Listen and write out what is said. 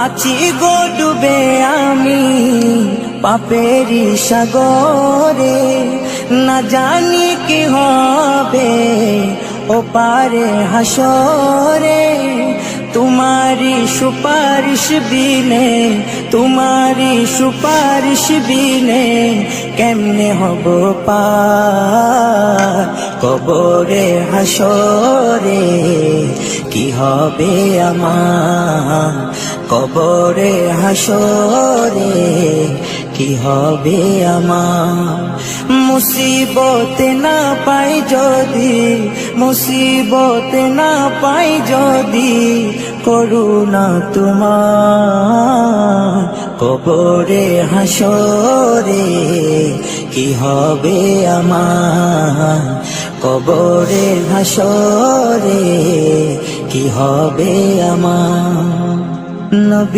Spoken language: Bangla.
আছি গো ডুবে আমি পাপেরি সাগরে, না জানি কি হবে ও পারে হাসরে। তোমারি সুপারিশ বিনে, তোমারি সুপারিশ বিনে কেমনে হব পার কবরে হাসরে। কি হবে আমার কবরে হাসরে, কি হবে আমার। মুসিবতে না পাই যদি, মুসিবতে না পাই যদি করুণা তোমার কবরে হাসরে। কি হবে আমার কবরে হাসরে, কি হবে আমার। নবী